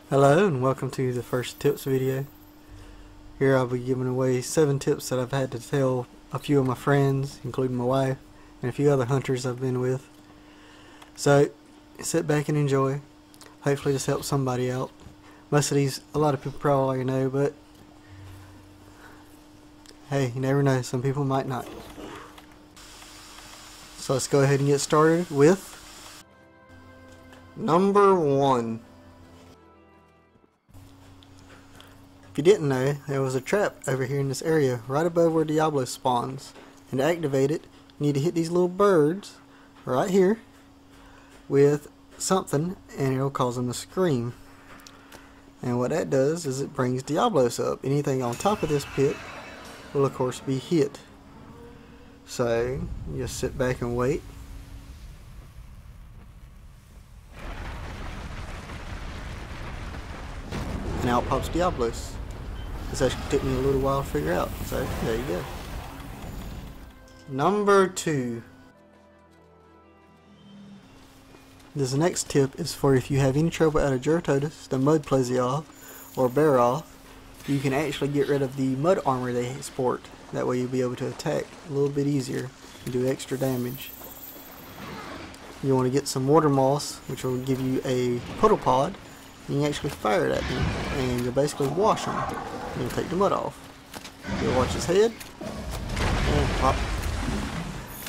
Hello and welcome to the first tips video. Here I'll be giving away 7 tips that I've had to tell a few of my friends, including my wife, and a few other hunters I've been with. So sit back and enjoy. Hopefully this helps somebody out. Most of these, a lot of people probably already know, but hey, you never know, some people might not. So let's go ahead and get started with number 1. If you didn't know, there was a trap over here in this area right above where Diablo spawns, and to activate it you need to hit these little birds right here with something and it'll cause them to scream. And what that does is it brings Diablos up. Anything on top of this pit will of course be hit. So you just sit back and wait. And out pops Diablos. This actually took me a little while to figure out, so there you go. Number 2. This next tip is for if you have any trouble out of Juratotus, the mud plesios, or Baroth, you can actually get rid of the mud armor they sport. That way you'll be able to attack a little bit easier and do extra damage. You want to get some water moss, which will give you a puddle pod. You can actually fire it at them, and you'll basically wash them. You'll take the mud off. You'll watch his head, and pop,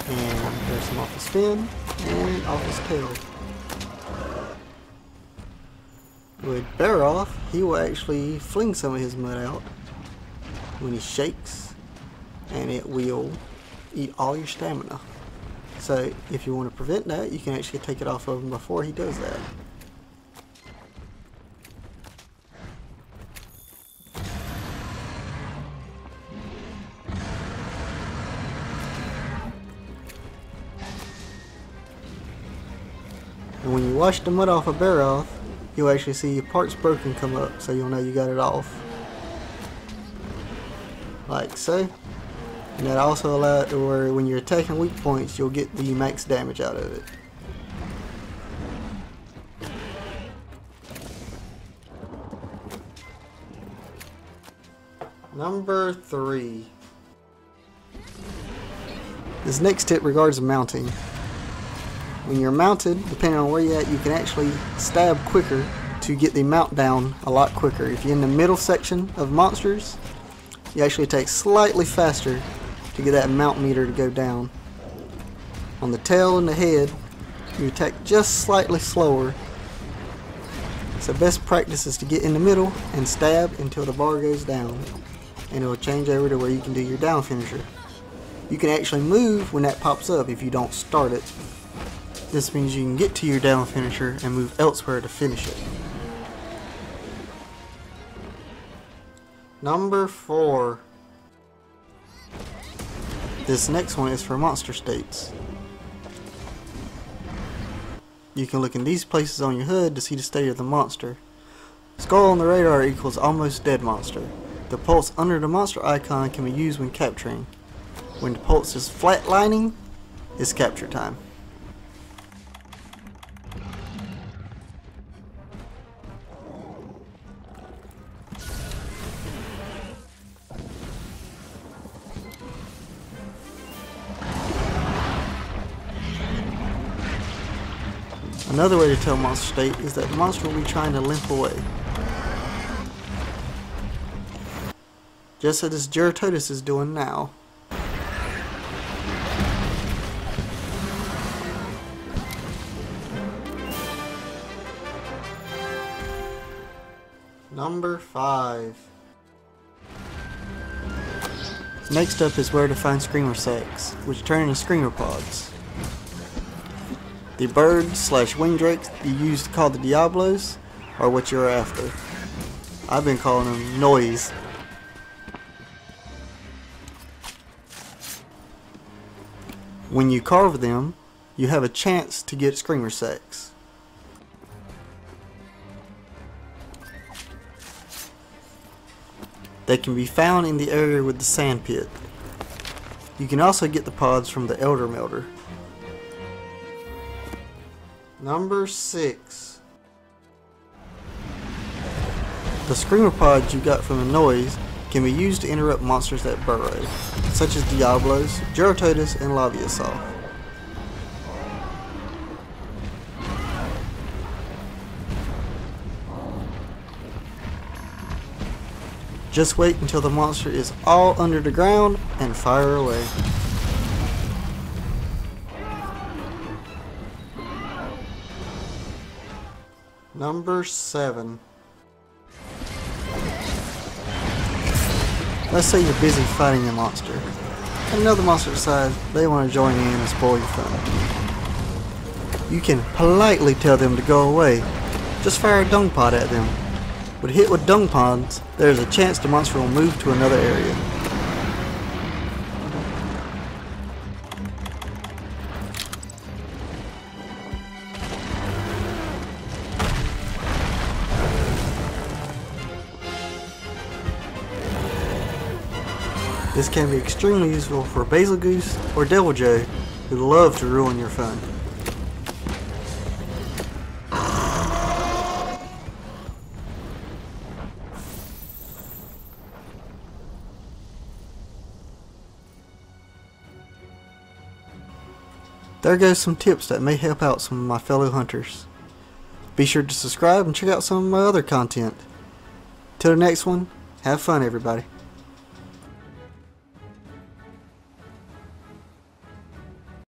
and there's some off his fin, and off his tail. With Baroth, he will actually fling some of his mud out when he shakes, and it will eat all your stamina. So if you want to prevent that, you can actually take it off of him before he does that. And when you wash the mud off of Baroth, you'll actually see your parts broken come up, so you'll know you got it off. Like so. And that also allows it to where when you're attacking weak points, you'll get the max damage out of it. Number 3. This next tip regards mounting. When you're mounted, depending on where you're at, you can actually stab quicker to get the mount down a lot quicker. If you're in the middle section of monsters, you actually take slightly faster to get that mount meter to go down. On the tail and the head, you attack just slightly slower. So best practice is to get in the middle and stab until the bar goes down, and it will change over to where you can do your down finisher. You can actually move when that pops up if you don't start it. This means you can get to your down finisher and move elsewhere to finish it. Number 4. This next one is for monster states. You can look in these places on your HUD to see the state of the monster. Skull on the radar equals almost dead monster. The pulse under the monster icon can be used when capturing. When the pulse is flatlining, it's capture time. Another way to tell monster state is that the monster will be trying to limp away. Just as this Juratotus is doing now. Number 5. Next up is where to find screamer sacks, which turn into screamer pods. The bird/wing drakes you use to call the Diablos are what you're after. I've been calling them noise. When you carve them, you have a chance to get screamer sacks. They can be found in the area with the sand pit. You can also get the pods from the Elder Melter. Number 6. The screamer pods you got from the noise can be used to interrupt monsters that burrow, such as Diablos, Gyrototus, and Laviasaur. Just wait until the monster is all under the ground and fire away. Number 7. Let's say you're busy fighting a monster, and another monster decides they want to join in and spoil your fun. You can politely tell them to go away. Just fire a dung pod at them. When hit with dung pods, there's a chance the monster will move to another area. This can be extremely useful for Basil Goose or Devil Joe who love to ruin your fun. There goes some tips that may help out some of my fellow hunters. Be sure to subscribe and check out some of my other content. Till the next one, have fun everybody.